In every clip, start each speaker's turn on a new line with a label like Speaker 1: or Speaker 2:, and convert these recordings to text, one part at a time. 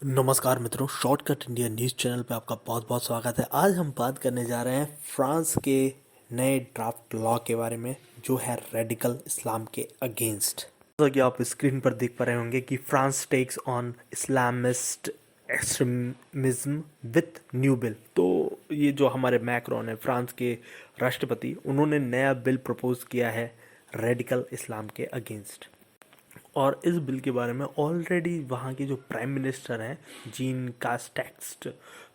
Speaker 1: नमस्कार मित्रों, shortcut India news channel पे आपका बहुत बहुत स्वागत है। आज हम बात करने जा रहे हैं फ्रांस के नए ड्राफ्ट लॉ के बारे में, जो है रेडिकल इस्लाम के अगेंस्ट। जैसा कि आप स्क्रीन पर देख पा रहे होंगे कि France takes on Islamist extremism with new bill. तो ये जो हमारे मैक्रोन है, फ्रांस के राष्ट्रपति, उन्होंने नया बिल प्रपोज किया है रेडिकल इस्लाम के अगेंस्ट। और इस बिल के बारे में ऑलरेडी वहाँ के जो प्राइम मिनिस्टर हैं, जीन कास्टेक्स,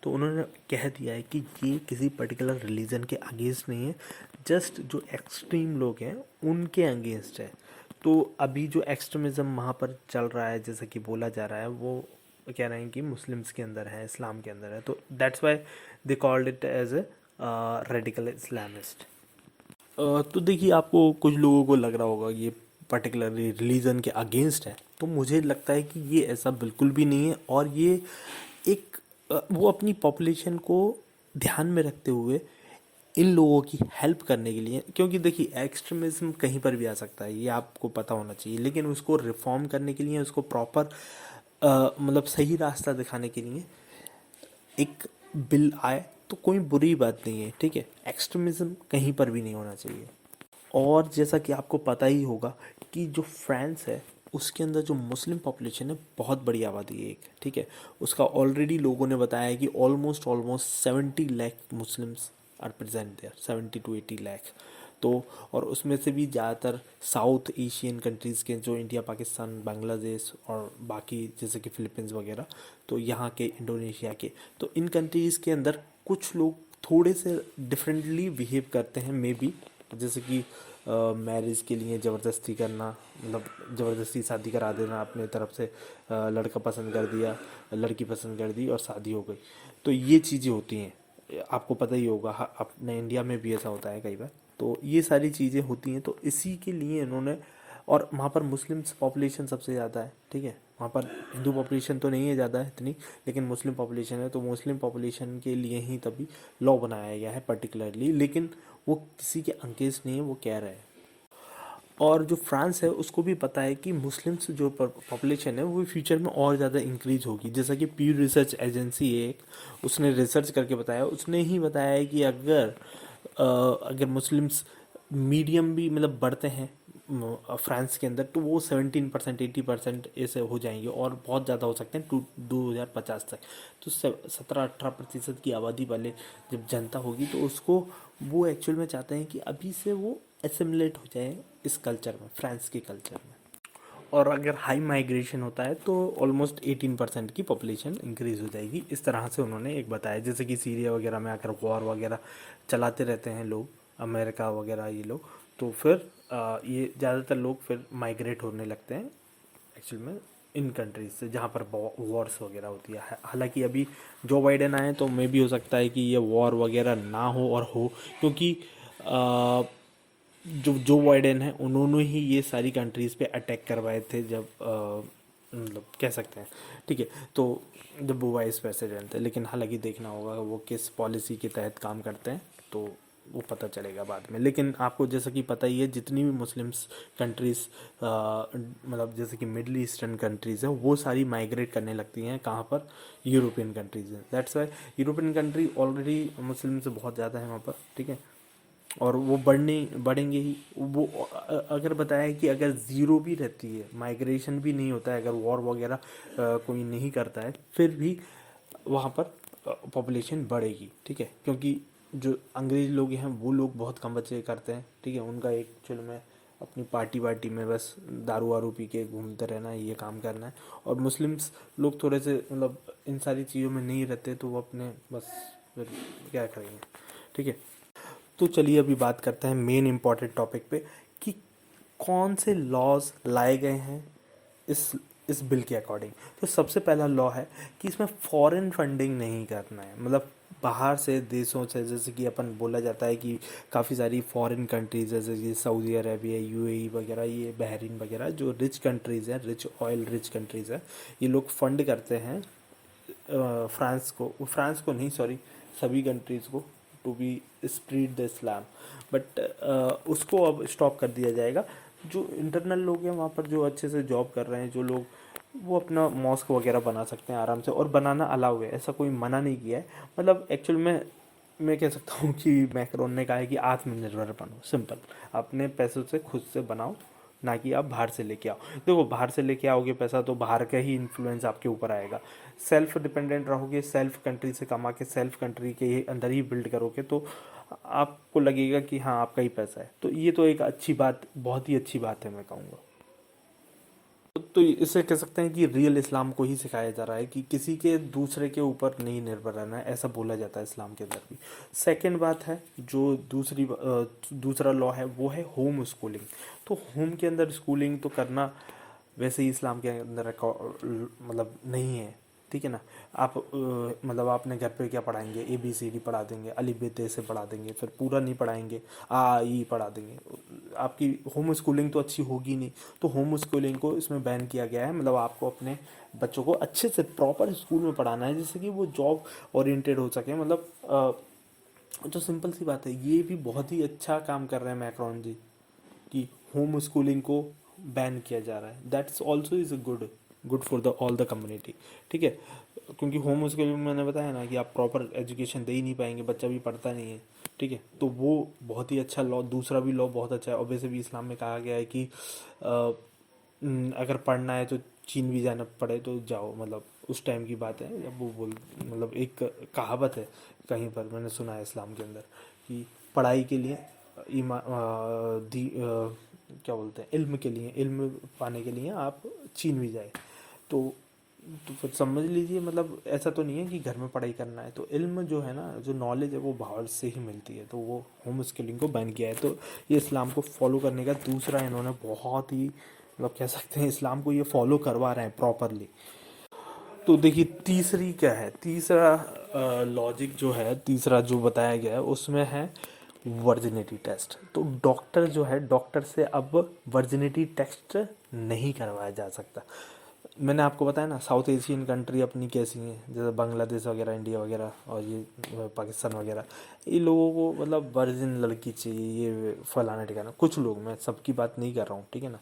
Speaker 1: तो उन्होंने कह दिया है कि ये किसी पर्टिकुलर रिलीजन के अगेंस्ट नहीं है, जस्ट जो एक्सट्रीम लोग हैं उनके अगेंस्ट है। तो अभी जो एक्सट्रीमिज़म वहाँ पर चल रहा है, जैसा कि बोला जा रहा है, वो कह रहे हैं कि मुस्लिम्स के अंदर है, इस्लाम के अंदर है। तो that's why they called it as a radical Islamist. तो देखिए, आपको कुछ लोगों को लग रहा होगा ये पर्टिकुलरली रिलीजन के अगेंस्ट है, तो मुझे लगता है कि ये ऐसा बिल्कुल भी नहीं है। और ये एक वो अपनी पॉपुलेशन को ध्यान में रखते हुए इन लोगों की हेल्प करने के लिए, क्योंकि देखिए एक्सट्रीमिज्म कहीं पर भी आ सकता है, ये आपको पता होना चाहिए, लेकिन उसको रिफॉर्म करने के लिए, उसको प्रॉपर मतलब सही रास्ता दिखाने के लिए एक बिल आए तो कोई बुरी बात नहीं है, ठीक है। एक्सट्रीमिज्म कहीं पर भी नहीं होना चाहिए। और जैसा कि आपको पता ही होगा कि जो फ्रांस है, उसके अंदर जो मुस्लिम पॉपुलेशन है, बहुत बड़ी आबादी है एक, ठीक है। उसका ऑलरेडी लोगों ने बताया है कि almost almost 70 lakh Muslims are present there, 70 to 80 lakh. तो और उसमें से भी ज़्यादातर साउथ एशियन कंट्रीज़ के, जो इंडिया, पाकिस्तान, बांग्लादेश और बाकी जैसे कि फिलीपींस वगैरह, तो यहाँ के, इंडोनेशिया के, तो इन कंट्रीज़ के अंदर कुछ लोग थोड़े से डिफरेंटली बिहेव करते हैं, मे बी। जैसे कि मैरिज के लिए ज़बरदस्ती करना, मतलब ज़बरदस्ती शादी करा देना, अपने तरफ से लड़का पसंद कर दिया, लड़की पसंद कर दी और शादी हो गई। तो ये चीज़ें होती हैं, आपको पता ही होगा, अपने इंडिया में भी ऐसा होता है कई बार। तो ये सारी चीज़ें होती हैं, तो इसी के लिए इन्होंने, और वहाँ पर मुस्लिम्स पॉपुलेशन सबसे ज़्यादा है, ठीक है। वहाँ पर हिंदू पॉपुलेशन तो नहीं है ज़्यादा इतनी, लेकिन मुस्लिम पॉपुलेशन है, तो मुस्लिम पॉपुलेशन के लिए ही तभी लॉ बनाया गया है पर्टिकुलरली, लेकिन वो किसी के अगेंस्ट नहीं है, वो कह रहे हैं। और जो फ्रांस है, उसको भी पता है कि मुस्लिम्स जो पॉपुलेशन है वो फ्यूचर में और ज़्यादा इंक्रीज होगी। जैसा कि पीव रिसर्च एजेंसी है एक, उसने रिसर्च करके बताया, उसने ही बताया है कि अगर मुस्लिम्स मीडियम भी मतलब बढ़ते हैं फ्रांस के अंदर, तो वो 17%, 80% ऐसे हो जाएंगे, और बहुत ज़्यादा हो सकते हैं 2050 तक। तो 17-18% की आबादी वाले जब जनता होगी, तो उसको, वो एक्चुअल में चाहते हैं कि अभी से वो एसिमुलेट हो जाए इस कल्चर में, फ्रांस के कल्चर में। और अगर हाई माइग्रेशन होता है तो ऑलमोस्ट 18% की पॉपुलेशन इंक्रीज हो जाएगी, इस तरह से उन्होंने एक बताया। जैसे कि सीरिया वगैरह में अगर वॉर वगैरह चलाते रहते हैं लोग, अमेरिका वगैरह ये लोग, तो फिर ये ज़्यादातर लोग फिर माइग्रेट होने लगते हैं एक्चुअल में इन कंट्रीज से जहाँ पर वॉर्स वगैरह होती है। हालांकि अभी जो बाइडेन आए तो मे भी हो सकता है कि ये वॉर वगैरह ना हो, और हो, क्योंकि जो बाइडेन है, उन्होंने ही ये सारी कंट्रीज़ पे अटैक करवाए थे, जब मतलब कह सकते हैं, ठीक है। तो जब वो वाइस प्रेसिडेंट थे, लेकिन हालांकि देखना होगा वो किस पॉलिसी के तहत काम करते हैं, तो वो पता चलेगा बाद में। लेकिन आपको जैसा कि पता ही है, जितनी भी मुस्लिम्स कंट्रीज़, मतलब जैसे कि मिडल ईस्टर्न कंट्रीज़ हैं, वो सारी माइग्रेट करने लगती हैं कहाँ पर, यूरोपियन कंट्रीज़ हैं। That's why European country already Muslim से बहुत ज़्यादा है वहाँ पर, ठीक है। और वो बढ़ेंगे ही। वो अगर बताया कि अगर ज़ीरो भी रहती है, माइग्रेशन भी नहीं होता है, अगर वॉर वगैरह कोई नहीं करता है, फिर भी वहाँ पर पॉपुलेशन बढ़ेगी, ठीक है। क्योंकि जो अंग्रेज लोग हैं, वो लोग बहुत कम बच्चे करते हैं, ठीक है। उनका एक चलो में अपनी पार्टी वार्टी में बस दारू वारू पी के घूमते रहना है, ये काम करना है। और मुस्लिम्स लोग थोड़े से मतलब इन सारी चीज़ों में नहीं रहते, तो वो अपने बस फिर क्या करेंगे, ठीक है। तो चलिए अभी बात करते हैं मेन इम्पॉर्टेंट टॉपिक पे, कि कौन से लॉज लाए गए हैं इस बिल के अकॉर्डिंग। तो सबसे पहला लॉ है कि इसमें फॉरेन फंडिंग नहीं करना है, मतलब बाहर से देशों से, जैसे कि अपन बोला जाता है कि काफ़ी सारी फॉरेन कंट्रीज जैसे कि सऊदी अरेबिया, यूएई वगैरह, ये बहरीन वगैरह, जो रिच कंट्रीज़ हैं, रिच ऑयल रिच कंट्रीज़ हैं, ये लोग फंड करते हैं फ्रांस को नहीं, सॉरी, सभी कंट्रीज़ को, to be spread the Islam. But उसको अब स्टॉप कर दिया जाएगा। जो इंटरनल लोग हैं वहाँ पर, जो अच्छे से जॉब कर रहे हैं, जो लोग वो अपना मॉस्क वगैरह बना सकते हैं आराम से, और बनाना अलाउ है, ऐसा कोई मना नहीं किया है। मतलब एक्चुअल में मैं कह सकता हूँ कि मैक्रोन ने कहा है कि आत्मनिर्भर बनो, सिंपल, अपने पैसों से खुद से बनाओ, ना कि आप बाहर से लेके आओ। देखो बाहर से लेके आओगे पैसा तो बाहर का ही इन्फ्लुएंस आपके ऊपर आएगा। सेल्फ डिपेंडेंट रहोगे, सेल्फ कंट्री से कमा के सेल्फ कंट्री के अंदर ही बिल्ड करोगे, तो आपको लगेगा कि हाँ आपका ही पैसा है। तो ये तो एक अच्छी बात, बहुत ही अच्छी बात है मैं कहूँगा। तो इसे कह सकते हैं कि रियल इस्लाम को ही सिखाया जा रहा है कि किसी के दूसरे के ऊपर नहीं निर्भर रहना है, ऐसा बोला जाता है इस्लाम के अंदर भी। सेकंड बात है, जो दूसरा लॉ है वो है होम स्कूलिंग। तो होम के अंदर स्कूलिंग तो करना वैसे ही इस्लाम के अंदर मतलब नहीं है, ठीक है ना। आप मतलब आपने घर पे क्या पढ़ाएंगे, ABCD पढ़ा देंगे, अली बे ते से पढ़ा देंगे, फिर पूरा नहीं पढ़ाएंगे, A A E पढ़ा देंगे, आपकी होम स्कूलिंग तो अच्छी होगी नहीं। तो होम स्कूलिंग को इसमें बैन किया गया है। मतलब आपको अपने बच्चों को अच्छे से प्रॉपर स्कूल में पढ़ाना है, जिससे कि वो जॉब ओरिएंटेड हो सके। मतलब तो सिंपल सी बात है, ये भी बहुत ही अच्छा काम कर रहे हैं मैक्रोन जी कि होम स्कूलिंग को बैन किया जा रहा है। That's also is good, good for the all the community, ठीक है। क्योंकि होम स्कूलिंग में मैंने बताया ना कि आप प्रॉपर एजुकेशन दे ही नहीं पाएंगे, बच्चा भी पढ़ता नहीं है, ठीक है। तो वो बहुत ही अच्छा लॉ, दूसरा भी लॉ बहुत अच्छा है। और वैसे भी इस्लाम में कहा गया है कि अगर पढ़ना है तो चीन भी जाना पड़े तो जाओ। मतलब उस टाइम की बात है जब वो बोल, मतलब एक कहावत है कहीं पर मैंने सुना है इस्लाम के अंदर कि पढ़ाई के लिए क्या बोलते हैं, इल्म के लिए, इल्म पाने के लिए आप चीन भी जाए। तो फिर समझ लीजिए, मतलब ऐसा तो नहीं है कि घर में पढ़ाई करना है। तो इल्म जो है ना, जो नॉलेज है वो बाहर से ही मिलती है। तो वो होम स्किलिंग को बैन किया है। तो ये इस्लाम को फॉलो करने का दूसरा इन्होंने बहुत ही, मतलब कह सकते हैं इस्लाम को ये फॉलो करवा रहे हैं प्रॉपरली। तो देखिए तीसरी क्या है, तीसरा लॉजिक जो है, तीसरा जो बताया गया है उसमें है वर्जिनिटी टेस्ट। तो डॉक्टर जो है, डॉक्टर से अब वर्जिनिटी टेस्ट नहीं करवाया जा सकता। मैंने आपको बताया ना, साउथ एशियन कंट्री अपनी कैसी हैं, जैसे बांग्लादेश वगैरह, इंडिया वगैरह, और ये पाकिस्तान वगैरह, ये लोगों को मतलब वर्जिन लड़की चाहिए, ये फलाना ठिकाना। कुछ लोग, मैं सबकी बात नहीं कर रहा हूँ, ठीक है ना।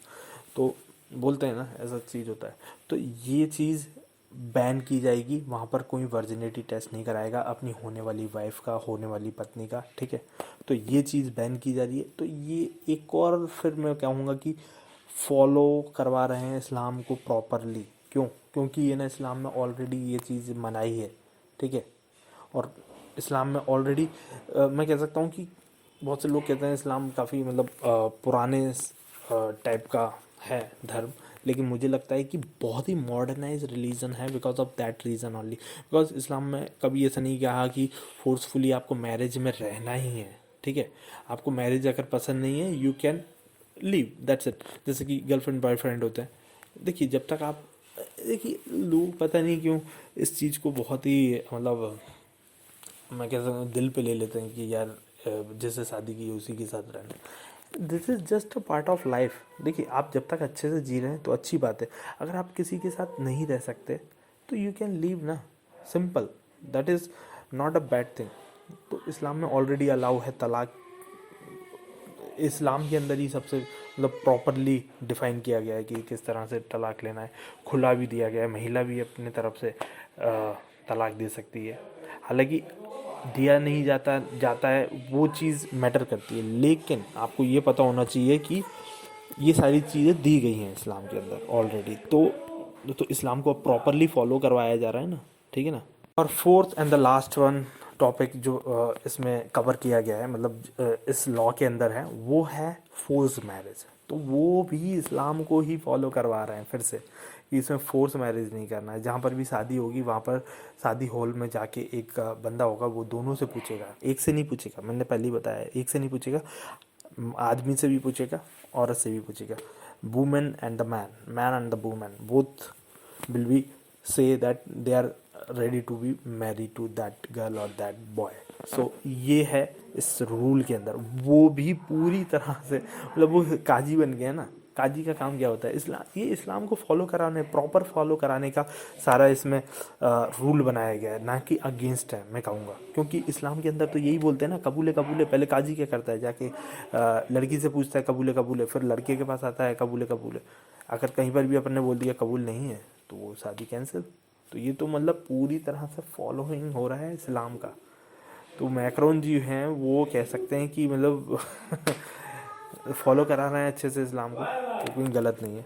Speaker 1: तो बोलते हैं ना ऐसा चीज़ होता है। तो ये चीज़ बैन की जाएगी, वहाँ पर कोई वर्जिनिटी टेस्ट नहीं कराएगा अपनी होने वाली वाइफ का, होने वाली पत्नी का, ठीक है। तो ये चीज़ बैन की जा रही है। तो ये एक और फिर मैं कहूँगा कि फॉलो करवा रहे हैं इस्लाम को प्रॉपरली। क्यों? क्योंकि ये ना इस्लाम में ऑलरेडी ये चीज़ मनाई है, ठीक है। और इस्लाम में ऑलरेडी मैं कह सकता हूँ कि बहुत से लोग कहते हैं इस्लाम काफ़ी मतलब पुराने टाइप का है धर्म, लेकिन मुझे लगता है कि बहुत ही मॉडर्नाइज रिलीजन है because of that reason only. Because इस्लाम में कभी ऐसा नहीं कहा कि फोर्सफुली आपको मैरिज में रहना ही है, ठीक है। आपको मैरिज अगर पसंद नहीं है, you can leave, that's it. जैसे कि गर्लफ्रेंड बॉयफ्रेंड होते हैं। देखिए जब तक आप, देखिए लोग पता नहीं क्यों इस चीज़ को बहुत ही मतलब मैं कह सकता हूँ दिल पे ले लेते हैं कि यार जिससे शादी की उसी के साथ रहना। This is just a part of life. देखिए आप जब तक अच्छे से जी रहे हैं तो अच्छी बात है। अगर आप किसी के साथ नहीं रह सकते तो यू कैन लीव ना, simple, that is not a bad thing. तो इस्लाम में ऑलरेडी अलाउ है तलाक। इस्लाम के अंदर ही सबसे मतलब प्रॉपरली डिफाइन किया गया है कि किस तरह से तलाक लेना है। खुला भी दिया गया है, महिला भी अपने तरफ से तलाक दे सकती है। हालांकि दिया नहीं जाता जाता है वो चीज़ मैटर करती है, लेकिन आपको ये पता होना चाहिए कि ये सारी चीज़ें दी गई हैं इस्लाम के अंदर ऑलरेडी। तो इस्लाम को प्रॉपरली फॉलो करवाया जा रहा है ना, ठीक है ना। और fourth and the last one topic जो इसमें कवर किया गया है, मतलब इस लॉ के अंदर है, वो है फोर्स मैरिज। तो वो भी इस्लाम को ही फॉलो करवा रहे हैं फिर से कि इसमें फोर्स मैरिज नहीं करना है। जहाँ पर भी शादी होगी वहाँ पर शादी हॉल में जाके एक बंदा होगा, वो दोनों से पूछेगा, एक से नहीं पूछेगा, मैंने पहले ही बताया, एक से नहीं पूछेगा, आदमी से भी पूछेगा, औरत से भी पूछेगा। Women and the man, man and the women, both will be say that they are ready to be married to that girl or that boy. So ये है इस रूल के अंदर। वो भी पूरी तरह से मतलब वो काजी बन गया ना। काजी का काम क्या होता है, इस्लाम, ये इस्लाम को फॉलो कराने, प्रॉपर फॉलो कराने का सारा इसमें रूल बनाया गया है, ना कि अगेंस्ट है मैं कहूँगा। क्योंकि इस्लाम के अंदर तो यही बोलते हैं ना, कबूले कबूले। पहले काजी क्या करता है, जाके लड़की से पूछता है कबूले कबूले, फिर लड़के के पास आता है कबूले कबूले। अगर कहीं पर भी अपन ने बोल दिया कबूल नहीं है तो वो शादी कैंसिल। तो ये तो मतलब पूरी तरह से फॉलोइंग हो रहा है इस्लाम का। तो मैक्रोन जी हैं वो कह सकते हैं कि मतलब फॉलो करा रहे हैं अच्छे से इस्लाम को, तो कोई गलत नहीं है।